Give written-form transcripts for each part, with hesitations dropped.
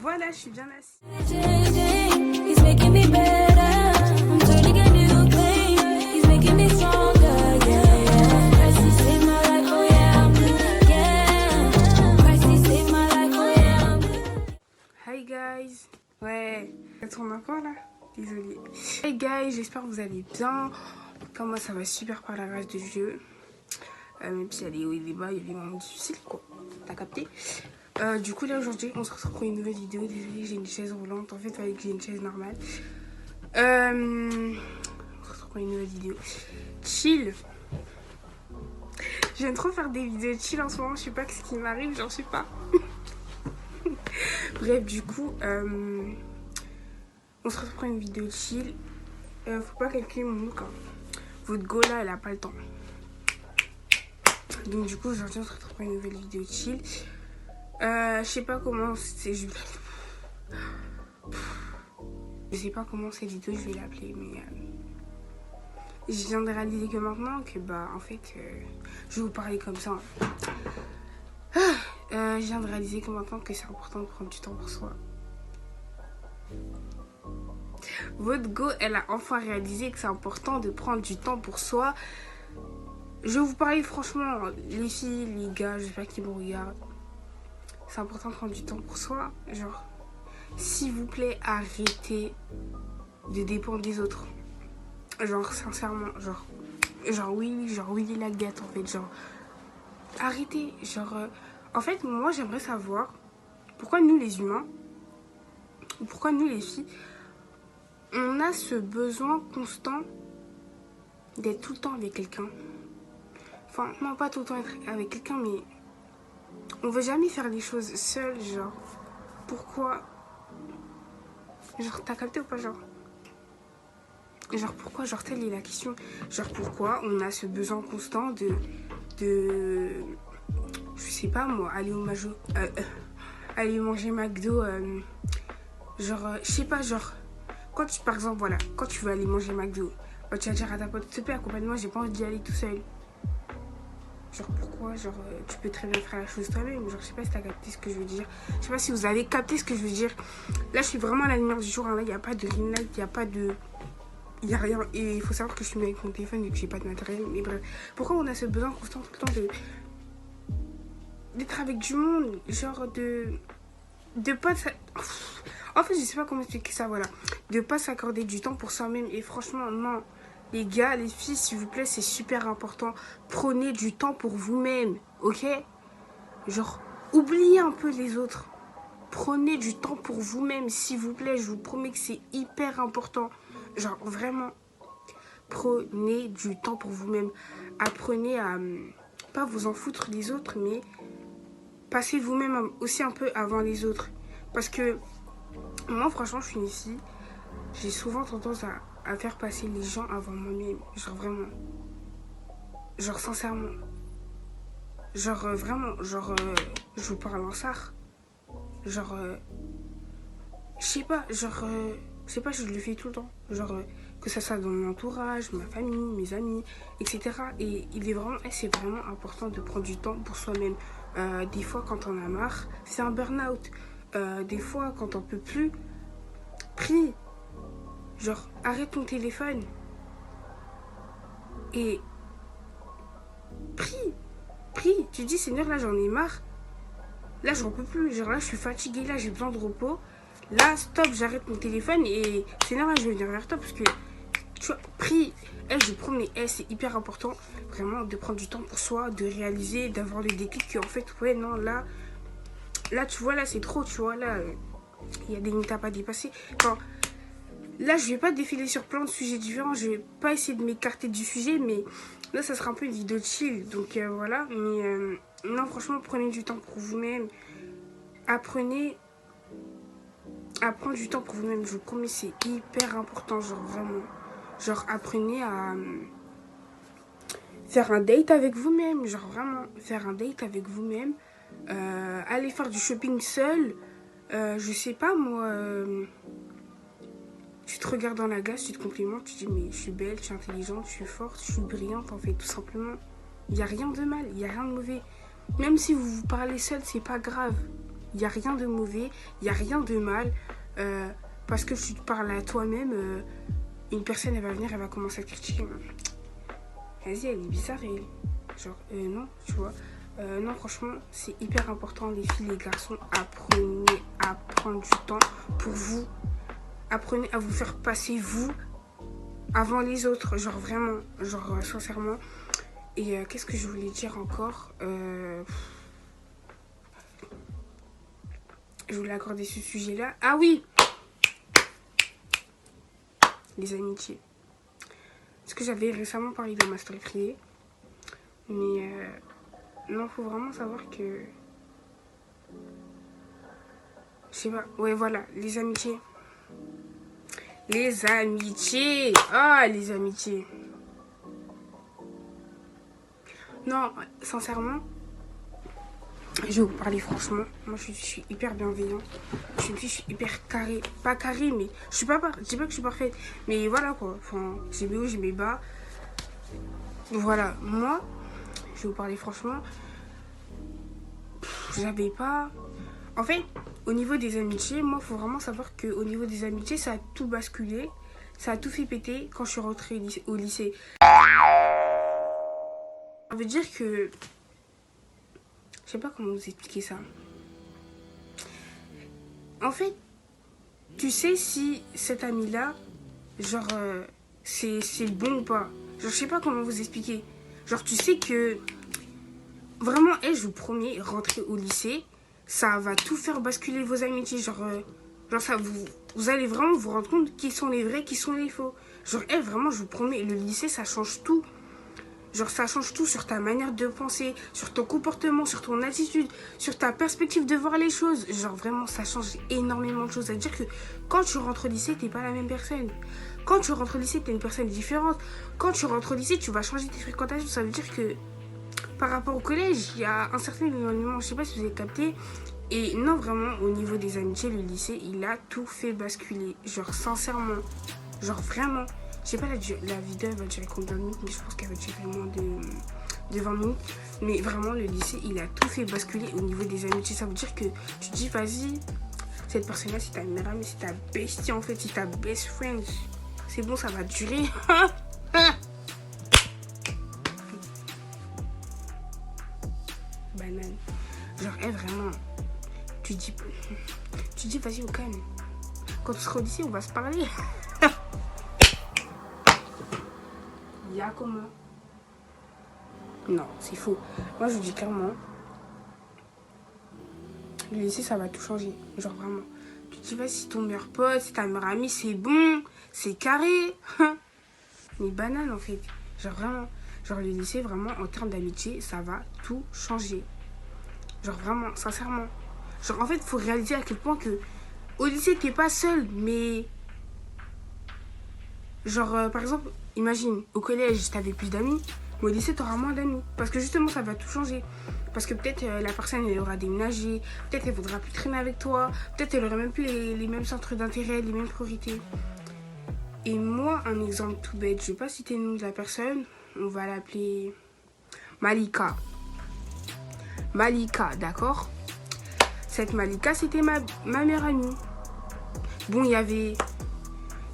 Voilà, je suis bien assise. He's making me better. I'm turning a new page. He's making me stronger. Yeah. Christ, he saved my life. Oh yeah, I'm good. Yeah. Christ, he saved my life. Oh yeah, I'm good. Hi guys. Ouais, ça tourne encore là. Désolée. Hey guys, j'espère que vous allez bien. Comme moi, ça va super par la grâce de Dieu. Même s'il y a des hauts et des bas, il y a des moments difficiles quoi. T'as capté? Du coup là aujourd'hui on se retrouve pour une nouvelle vidéo. Désolée, j'ai une chaise roulante. En fait avec j'ai une chaise normale. On se retrouve pour une nouvelle vidéo. Chill. J'aime trop faire des vidéos chill en ce moment. Je sais pas ce qui m'arrive, j'en sais pas. Bref, du coup on se retrouve pour une vidéo chill. Faut pas calculer mon look hein. Votre go là elle a pas le temps. Donc du coup aujourd'hui on se retrouve pour une nouvelle vidéo chill. Je sais pas comment c'est. Je sais pas comment cette vidéo je vais l'appeler, mais je viens de réaliser que maintenant que bah en fait je vais vous parler comme ça. Je viens de réaliser que maintenant que c'est important de prendre du temps pour soi. Votre go elle a enfin réalisé que c'est important de prendre du temps pour soi. Je vais vous parler franchement, les filles, les gars, je sais pas qui me regardent. C'est important de prendre du temps pour soi. Genre, s'il vous plaît, arrêtez de dépendre des autres. Genre, sincèrement, genre oui, la gâte, en fait. Genre, arrêtez. Genre, en fait, moi, j'aimerais savoir pourquoi nous, les humains, ou pourquoi nous, les filles, on a ce besoin constant d'être tout le temps avec quelqu'un. Enfin, non, pas tout le temps être avec quelqu'un, mais on veut jamais faire les choses seul, genre. Pourquoi? Genre, t'as capté ou pas, genre? Genre, pourquoi? Genre, telle est la question. Genre, pourquoi on a ce besoin constant de je sais pas, moi, aller aller manger McDo, genre, je sais pas, genre, quand tu, par exemple, voilà, quand tu veux aller manger McDo, bah, tu vas dire à ta pote, s'il te plaît, accompagne-moi, j'ai pas envie d'y aller tout seul. Genre pourquoi, genre tu peux très bien faire la chose toi-même. Genre je sais pas si t'as capté ce que je veux dire. Je sais pas si vous avez capté ce que je veux dire. Là je suis vraiment à la lumière du jour hein. Là il n'y a pas de ring light, il n'y a pas de... Il n'y a rien. Et il faut savoir que je suis mis avec mon téléphone et que j'ai pas de matériel. Mais bref. Pourquoi on a ce besoin constant tout le temps d'être avec du monde. Genre de pas... En fait je sais pas comment expliquer ça, voilà. De pas s'accorder du temps pour soi-même. Et franchement non. Les gars, les filles, s'il vous plaît, c'est super important. Prenez du temps pour vous-même, ok? Genre, oubliez un peu les autres. Prenez du temps pour vous-même, s'il vous plaît. Je vous promets que c'est hyper important. Genre, vraiment, prenez du temps pour vous-même. Apprenez à pas vous en foutre des autres, mais passez vous-même aussi un peu avant les autres. Parce que moi, franchement, je suis une fille. J'ai souvent tendance à faire passer les gens avant moi-même. Genre vraiment. Genre sincèrement. Genre vraiment. Genre je vous parle en sar. Genre je sais pas. Genre je sais pas, je le fais tout le temps. Genre que ça soit dans mon entourage, ma famille, mes amis, etc. Et c'est vraiment important de prendre du temps pour soi-même. Des fois quand on a marre, c'est un burn-out. Des fois quand on peut plus, prie. Genre, arrête ton téléphone et prie. Tu dis, Seigneur, là, j'en ai marre. Là, j'en peux plus. Genre, là, je suis fatiguée. Là, j'ai besoin de repos. Là, stop, j'arrête mon téléphone et Seigneur, là, je vais venir vers toi parce que, tu vois, prie. Je promets, c'est hyper important, vraiment, de prendre du temps pour soi, de réaliser, d'avoir le déclic que, en fait, ouais, non, là, tu vois, là, c'est trop, tu vois, là, il y a des limites à pas dépasser. Enfin, là, je vais pas défiler sur plein de sujets différents. Je vais pas essayer de m'écarter du sujet, mais là, ça sera un peu une vidéo chill. Donc voilà. Mais non, franchement, prenez du temps pour vous-même. Apprenez à prendre du temps pour vous-même. Je vous promets, c'est hyper important. Genre vraiment. Genre, apprenez à faire un date avec vous-même. Genre vraiment, faire un date avec vous-même. Aller faire du shopping seul. Je sais pas, moi... Tu te regardes dans la glace, tu te complimentes, tu te dis mais je suis belle, je suis intelligente, je suis forte, je suis brillante en fait, tout simplement. Il n'y a rien de mal, il n'y a rien de mauvais. Même si vous vous parlez seul, c'est pas grave. Il n'y a rien de mauvais, il n'y a rien de mal. Parce que tu te parles à toi-même, une personne, elle va venir, elle va commencer à te critiquer. Vas-y, elle est bizarre, elle. Genre, non, tu vois. Non, franchement, c'est hyper important, les filles, les garçons. Apprenez à prendre du temps pour vous. Apprenez à vous faire passer vous avant les autres. Genre, vraiment, genre, sincèrement. Et qu'est-ce que je voulais dire encore Je voulais accorder ce sujet-là. Ah oui, les amitiés. Parce que j'avais récemment parlé de ma story privée. Mais non, faut vraiment savoir que... Je sais pas. Ouais, voilà, les amitiés. Les amitiés. Ah, les amitiés. Non, sincèrement, je vais vous parler franchement. Moi, je suis hyper bienveillante. Je suis hyper carrée. Pas carrée, mais je dis pas que je suis parfaite. Mais voilà quoi. Enfin, j'ai mes hauts, j'ai mes bas. Voilà, moi, je vais vous parler franchement. J'avais pas... En fait, au niveau des amitiés, moi, il faut vraiment savoir qu'au niveau des amitiés, ça a tout basculé. Ça a tout fait péter quand je suis rentrée au lycée. Ça veut dire que... Je sais pas comment vous expliquer ça. En fait, tu sais si cet ami-là, genre, c'est bon ou pas. Genre, je sais pas comment vous expliquer. Genre, tu sais que... Vraiment, je vous promets, rentrer au lycée, ça va tout faire basculer vos amitiés. Genre ça, vous allez vraiment vous rendre compte qui sont les vrais, qui sont les faux. Genre, vraiment, je vous promets, le lycée, ça change tout. Genre, ça change tout sur ta manière de penser, sur ton comportement, sur ton attitude, sur ta perspective de voir les choses. Genre, vraiment, ça change énormément de choses. Ça veut dire que quand tu rentres au lycée, t'es pas la même personne. Quand tu rentres au lycée, t'es une personne différente. Quand tu rentres au lycée, tu vas changer tes fréquentations. Ça veut dire que par rapport au collège, il y a un certain éloignement. Je sais pas si vous avez capté. Et non, vraiment, au niveau des amitiés, le lycée, il a tout fait basculer. Genre, sincèrement. Genre, vraiment. Je sais pas, la vidéo, elle va durer combien de minutes, mais je pense qu'elle va durer moins de 20 minutes. Mais vraiment, le lycée, il a tout fait basculer au niveau des amitiés. Ça veut dire que tu te dis, vas-y, cette personne-là, c'est ta meilleure amie, c'est ta bestie, en fait, c'est ta best friend. C'est bon, ça va durer. Banane. Genre, vraiment, tu dis, vas-y, au calme. Quand tu seras au lycée, on va se parler. Il y a comment? Non, c'est faux. Moi, je vous dis clairement, le lycée, ça va tout changer. Genre, vraiment. Tu te dis, vas-y, c'est ton meilleur pote, c'est ta meilleure amie, c'est bon, c'est carré. Mais banane, en fait. Genre, vraiment. Genre, le lycée, vraiment, en termes d'amitié, ça va tout changer. Genre, vraiment, sincèrement. Genre, en fait, il faut réaliser à quel point que au lycée, t'es pas seul, mais... Genre, par exemple, imagine, au collège, t'avais plus d'amis, mais au lycée, t'auras moins d'amis. Parce que justement, ça va tout changer. Parce que peut-être la personne, elle aura déménagé, peut-être elle voudra plus traîner avec toi, peut-être elle aura même plus les mêmes centres d'intérêt, les mêmes priorités. Et moi, un exemple tout bête, je vais pas citer le nom de la personne, on va l'appeler Malika. Malika, d'accord? Cette Malika, c'était ma meilleure amie. Bon, il y avait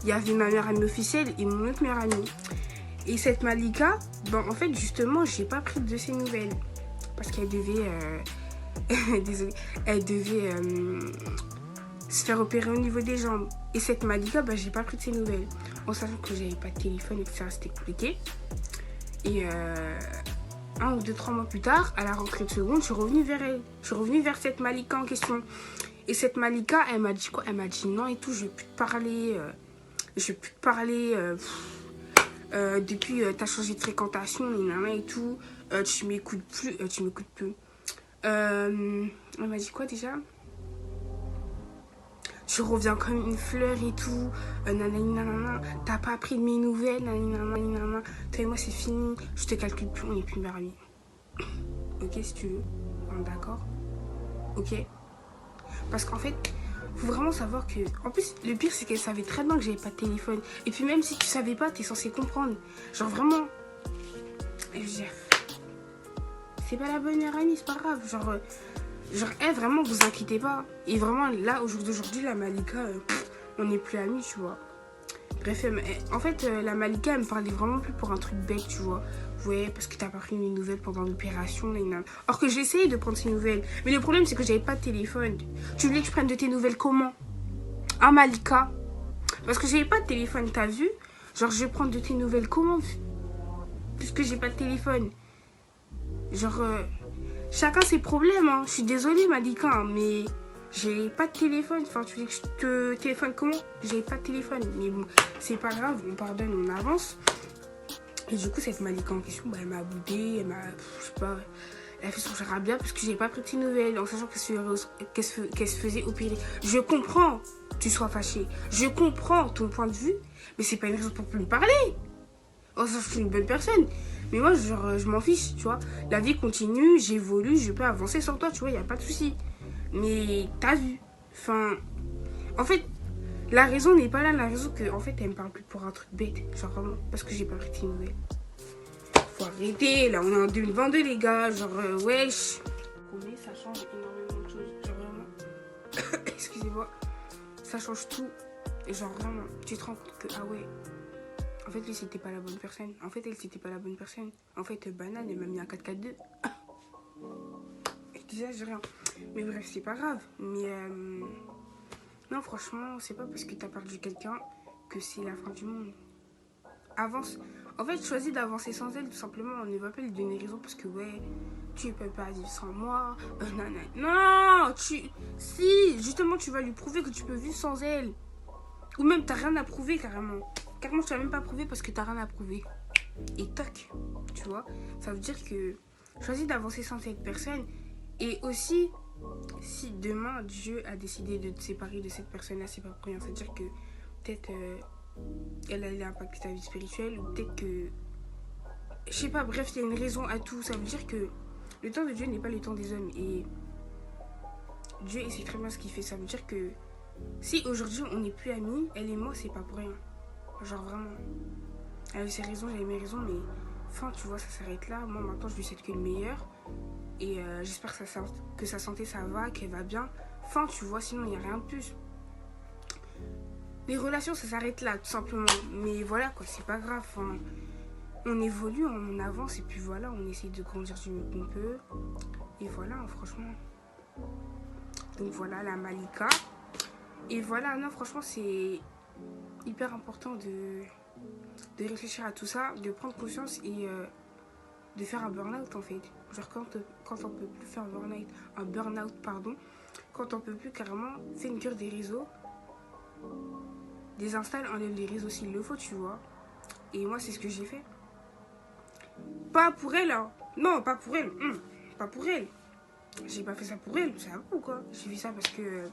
ma meilleure amie officielle et mon autre meilleure amie. Et cette Malika, en fait, justement, j'ai pas pris de ses nouvelles. Parce qu'elle devait... désolée. Elle devait se faire opérer au niveau des jambes. Et cette Malika, j'ai pas pris de ses nouvelles. En sachant que j'avais pas de téléphone, etc. C'était compliqué. Et 1 ou 2, 3 mois plus tard, à la rentrée de seconde, je suis revenue vers elle. Je suis revenue vers cette Malika en question. Et cette Malika, elle m'a dit quoi? Elle m'a dit non et tout, je vais plus te parler... depuis t'as changé de fréquentation et tout, tu m'écoutes plus. Elle m'a dit quoi déjà? Tu reviens comme une fleur et tout, nanana, t'as pas pris de mes nouvelles, nanana, toi et moi c'est fini, je te calcule plus, on n'est plus meilleurs amis. Ok, si tu veux, d'accord, ok. Parce qu'en fait, faut vraiment savoir que... En plus, le pire, c'est qu'elle savait très bien que j'avais pas de téléphone. Et puis même si tu savais pas, t'es censé comprendre. Genre vraiment... Je veux dire... C'est pas la bonne meilleure amie, c'est pas grave. Genre... Genre, vraiment, vous inquiétez pas. Et vraiment, là, au jour d'aujourd'hui, la Malika, on n'est plus amis, tu vois. Bref, en fait, la Malika, elle me parlait vraiment plus pour un truc bête, tu vois. Ouais, parce que t'as pas pris mes nouvelles pendant l'opération. Alors que j'ai essayé de prendre ses nouvelles. Mais le problème, c'est que j'avais pas de téléphone. Tu voulais que je prenne de tes nouvelles comment? Ah, Malika. Parce que j'avais pas de téléphone, t'as vu? Genre, je vais prendre de tes nouvelles comment? Puisque j'ai pas de téléphone. Genre, chacun ses problèmes, hein. Je suis désolée, Malika, hein, mais j'ai pas de téléphone. Enfin, tu veux que je te téléphone comment? J'ai pas de téléphone. Mais bon, c'est pas grave, on pardonne, on avance. Et du coup, cette Malika en question, elle m'a boudé, je sais pas, elle a fait son charabia parce que j'ai pas pris de tes nouvelles, en sachant qu'elle se faisait opérer. Je comprends que tu sois fâché, je comprends ton point de vue, mais c'est pas une raison pour plus me parler. En sachant que je suis une bonne personne. Mais moi, genre, je m'en fiche, tu vois. La vie continue, j'évolue, je peux avancer sans toi, tu vois, y a pas de souci. Mais t'as vu. Enfin, en fait, la raison n'est pas là, la raison que, en fait, elle me parle plus pour un truc bête. Genre vraiment, parce que j'ai pas pris tes nouvelles. Faut arrêter, là, on est en 2022, les gars. Genre, wesh. Mais ça change énormément de choses. Genre vraiment. Excusez-moi. Ça change tout. Et genre vraiment, tu te rends compte que, ah ouais. En fait, lui, c'était pas la bonne personne. En fait, elle, c'était pas la bonne personne. En fait, Banane, elle m'a mis un 4-4-2. Déjà, j'ai rien. Mais bref, c'est pas grave. Mais, non, franchement, c'est pas parce que t'as perdu quelqu'un que c'est la fin du monde. Avance. En fait, choisis d'avancer sans elle, tout simplement. On ne va pas lui donner raison parce que, ouais, tu peux pas vivre sans moi. Non, si, justement, tu vas lui prouver que tu peux vivre sans elle. Ou même, t'as rien à prouver, carrément. Carrément, tu vas même pas prouver parce que t'as rien à prouver. Et toc, tu vois. Ça veut dire que choisis d'avancer sans cette personne. Et aussi, si demain Dieu a décidé de te séparer de cette personne-là, c'est pas pour rien. C'est-à-dire que peut-être elle allait impacter ta vie spirituelle, ou peut-être que, je sais pas, bref, il y a une raison à tout. Ça veut dire que le temps de Dieu n'est pas le temps des hommes. Et Dieu, il sait très bien ce qu'il fait. Ça veut dire que si aujourd'hui on n'est plus amis, elle et moi, c'est pas pour rien. Genre vraiment. Elle avait ses raisons, j'avais mes raisons, mais enfin, tu vois, ça s'arrête là. Moi, maintenant, je lui souhaite que le meilleur. Et j'espère que sa santé, ça va, qu'elle va bien. Enfin, tu vois, sinon, il n'y a rien de plus. Les relations, ça s'arrête là, tout simplement. Mais voilà, quoi, c'est pas grave. Enfin, on évolue, on avance, et puis voilà, on essaye de grandir du mieux qu'on peut. Et voilà, franchement. Donc voilà, la Malika. Et voilà, non, franchement, c'est hyper important de réfléchir à tout ça, de prendre conscience et de faire un burn-out, en fait. Genre quand on peut plus faire un burn-out, pardon, quand on peut plus carrément, fais une cure des réseaux, désinstalle, enlève les réseaux s'il le faut, tu vois. Et moi, c'est ce que j'ai fait. Pas pour elle, hein. Non, pas pour elle. Pas pour elle. J'ai pas fait ça pour elle, c'est à vous, quoi. J'ai fait ça parce que,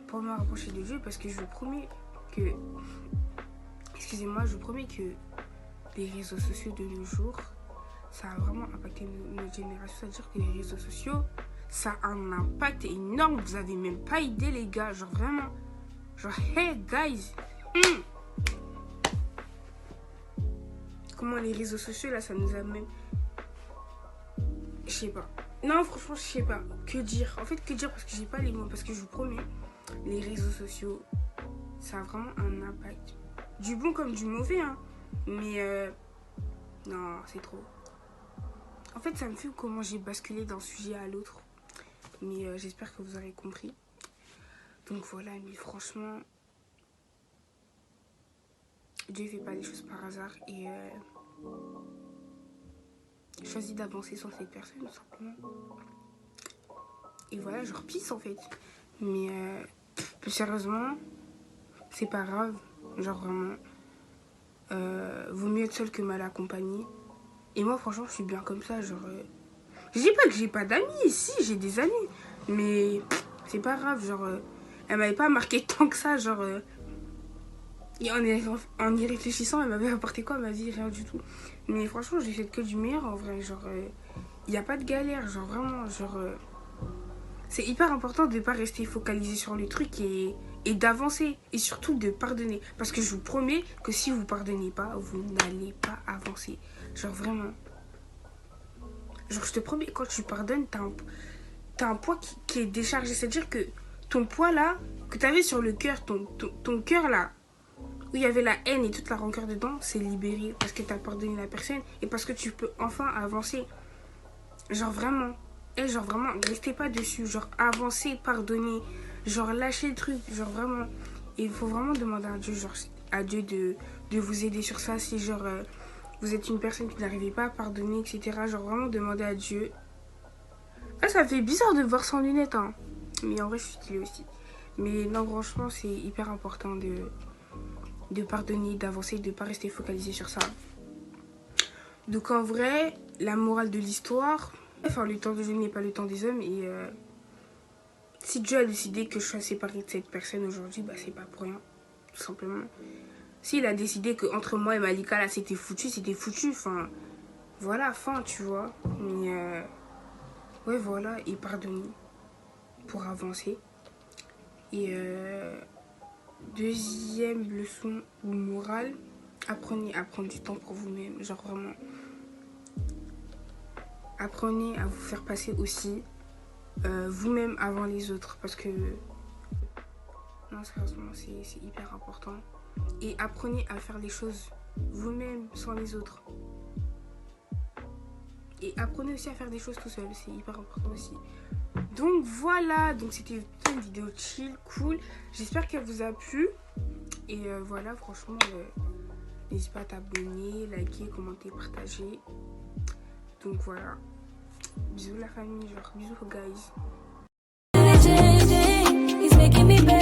pour me rapprocher de Dieu, parce que je vous promets que, excusez-moi, je vous promets que les réseaux sociaux de nos jours, ça a vraiment impacté notre génération. C'est-à-dire que les réseaux sociaux, ça a un impact énorme. Vous avez même pas idée, les gars. Genre vraiment. Genre, hey, guys. Comment les réseaux sociaux, là, ça nous a même... Je sais pas. Non, franchement, je sais pas. Que dire? En fait, que dire? Parce que j'ai pas les mots. Parce que je vous promets, les réseaux sociaux, ça a vraiment un impact. Du bon comme du mauvais, hein. Mais, non, c'est trop. En fait, ça me fait comment j'ai basculé d'un sujet à l'autre. Mais j'espère que vous aurez compris. Donc voilà, mais franchement, Dieu fait pas les choses par hasard. Et choisis d'avancer sans cette personne, tout simplement. Et voilà, je repisse en fait. Mais plus sérieusement, c'est pas grave. Genre vraiment, vaut mieux être seul que mal accompagné. Et moi, franchement, je suis bien comme ça. Genre, je dis pas que j'ai pas d'amis. Si, j'ai des amis. Mais c'est pas grave. Genre, elle m'avait pas marqué tant que ça. Genre, et en y réfléchissant, elle m'avait apporté quoi à ma vie? Rien du tout. Mais franchement, j'ai fait que du meilleur en vrai. Genre, il n'y a pas de galère. Genre, vraiment, genre, c'est hyper important de ne pas rester focalisé sur le truc et d'avancer. Et surtout de pardonner. Parce que je vous promets que si vous pardonnez pas, vous n'allez pas avancer. Genre, vraiment. Genre, je te promets, quand tu pardonnes, t'as un poids qui est déchargé. C'est-à-dire que ton poids là, que t'avais sur le cœur, ton cœur là, où il y avait la haine et toute la rancœur dedans, c'est libéré parce que t'as pardonné la personne et parce que tu peux enfin avancer. Genre vraiment. Et genre vraiment, restez pas dessus. Genre avancez, pardonnez. Genre lâchez le truc. Genre vraiment. Et il faut vraiment demander à Dieu, genre, à Dieu de vous aider sur ça. Si genre vous êtes une personne qui n'arrivait pas à pardonner, etc. Genre vraiment demander à Dieu. Ah, ça fait bizarre de voir sans lunettes, hein. Mais en vrai, je suis stylée aussi. Mais non, franchement, c'est hyper important de pardonner, d'avancer, de ne pas rester focalisé sur ça. Donc en vrai, la morale de l'histoire, enfin le temps de Dieu n'est pas le temps des hommes et si Dieu a décidé que je sois séparée de cette personne aujourd'hui, bah c'est pas pour rien, tout simplement. S'il a décidé que entre moi et Malika là c'était foutu, enfin voilà, fin tu vois. Mais ouais voilà, et pardonner pour avancer. Et deuxième leçon ou morale, apprenez à prendre du temps pour vous-même, genre vraiment. Apprenez à vous faire passer aussi vous-même avant les autres parce que non sérieusement c'est hyper important. Et apprenez à faire les choses vous-même sans les autres. Et apprenez aussi à faire des choses tout seul, c'est hyper important aussi. Donc voilà, donc c'était une vidéo chill, cool. J'espère qu'elle vous a plu. Et voilà, franchement, n'hésite pas à t'abonner, liker, commenter, partager. Donc voilà. Bisous la famille, genre bisous guys. He's making me better.